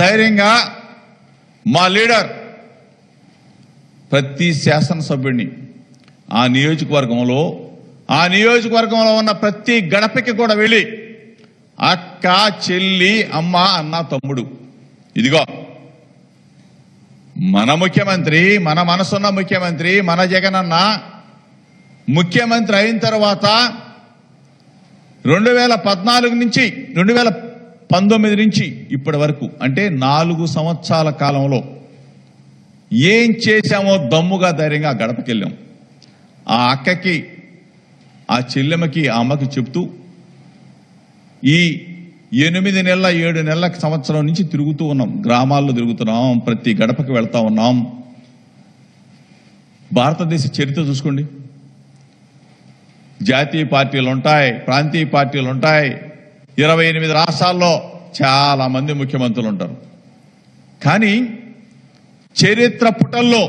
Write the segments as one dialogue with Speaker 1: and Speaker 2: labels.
Speaker 1: ధైర్యంగా మా లీడర్ ప్రతి శాసనసభ్యుడిని ఆ నియోజకవర్గంలో ఉన్న ప్రతి గడపకి కూడా వెళ్ళి అక్క, చెల్లి, అమ్మ, అన్న, తమ్ముడు, ఇదిగో మన ముఖ్యమంత్రి, మన మనసున్న ముఖ్యమంత్రి, మన జగనన్న ముఖ్యమంత్రి అయిన తర్వాత 2014 నుంచి 2019 నుంచి ఇప్పటి వరకు అంటే 4 సంవత్సరాల కాలంలో ఏం చేశామో దమ్ముగా ధైర్యంగా గడపకెళ్ళాం. ఆ అక్కకి, ఆ చెల్లెమ్మకి, ఆ అమ్మకి చెప్తూ ఈ 8 నెలల 7 నెలల సంవత్సరం నుంచి తిరుగుతూ ఉన్నాం. గ్రామాల్లో తిరుగుతున్నాం, ప్రతి గడపకి వెళ్తా ఉన్నాం. భారతదేశ చరిత్ర చూసుకోండి. జాతీయ పార్టీలు ఉంటాయి, ప్రాంతీయ పార్టీలు ఉంటాయి. 28 రాష్ట్రాల్లో చాలా మంది ముఖ్యమంత్రులు ఉంటారు. కానీ చరిత్ర పుటల్లో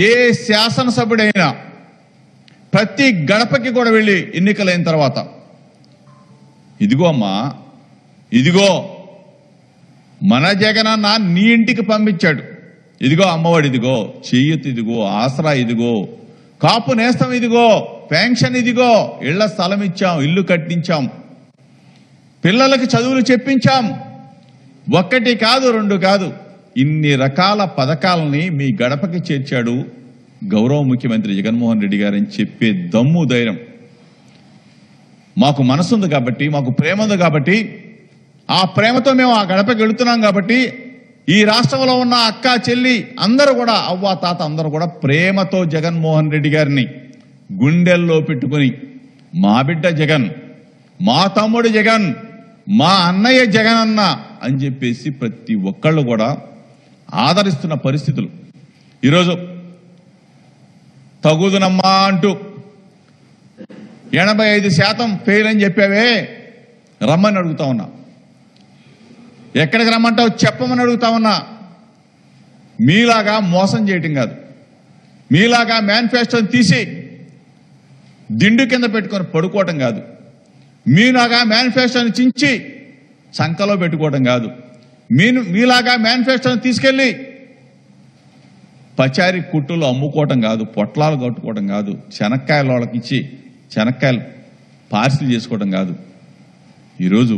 Speaker 1: ఏ శాసనసభ్యుడైనా ప్రతి గడపకి కూడా వెళ్ళి ఎన్నికలైన తర్వాత ఇదిగో అమ్మా, ఇదిగో మన జగనన్న నీ ఇంటికి పంపించాడు, ఇదిగో అమ్మఒడి, ఇదిగో చెయ్యొత్తు, ఇదిగో ఆసరా, ఇదిగో కాపు నేస్తం, ఇదిగో పెన్షన్, ఇదిగో ఇళ్ల స్థలం ఇచ్చాం, ఇల్లు కట్టించాం, పిల్లలకి చదువులు చెప్పించాం. 1 కాదు 2 కాదు, ఇన్ని రకాల పథకాలని మీ గడపకి చేర్చాడు గౌరవ ముఖ్యమంత్రి జగన్మోహన్ రెడ్డి గారని చెప్పే దమ్ము, ధైర్యం మాకు మనసుంది కాబట్టి, మాకు ప్రేమ ఉంది కాబట్టి, ఆ ప్రేమతో మేము ఆ గడపకి వెళుతున్నాం కాబట్టి ఈ రాష్ట్రంలో ఉన్న అక్క, చెల్లి అందరూ కూడా, అవ్వ, తాత అందరూ కూడా ప్రేమతో జగన్మోహన్ రెడ్డి గారిని గుండెల్లో పెట్టుకుని మా బిడ్డ జగన్, మా తమ్ముడు జగన్, మా అన్నయ్య జగన్ అన్న అని చెప్పేసి ప్రతి ఒక్కళ్ళు కూడా ఆదరిస్తున్న పరిస్థితులు. ఈరోజు తగుదునమ్మా అంటూ 85% ఫెయిల్ అని చెప్పావే, రమ్మని అడుగుతా ఉన్నా. ఎక్కడికి రమ్మంటావు చెప్పమని అడుగుతా ఉన్నా. మీలాగా మోసం చేయటం కాదు, మీలాగా మేనిఫెస్టోని తీసి దిండు కింద పెట్టుకొని పడుకోవటం కాదు, మీలాగా మేనిఫెస్టోని చించి చంకలో పెట్టుకోవటం కాదు, మీలాగా మేనిఫెస్టోని తీసుకెళ్లి పచారీ కుట్టులు అమ్ముకోవటం కాదు, పొట్లాలు కట్టుకోవటం కాదు, శనక్కాయల వాళ్ళకి ఇచ్చి శనక్కాయలు పార్సిల్ చేసుకోవడం కాదు. ఈరోజు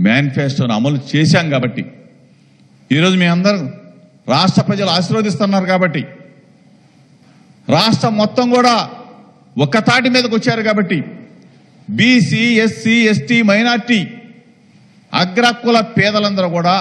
Speaker 1: మేనిఫెస్టోని అమలు చేశాం కాబట్టి, ఈరోజు మీ అందరూ రాష్ట్ర ప్రజలు ఆశీర్వదిస్తున్నారు కాబట్టి, రాష్ట్రం మొత్తం కూడా ఒక్క తాటి మీదకి వచ్చారు కాబట్టి, బీసీ, ఎస్సీ, ఎస్టీ, మైనార్టీ, అగ్రకుల పేదలందరూ కూడా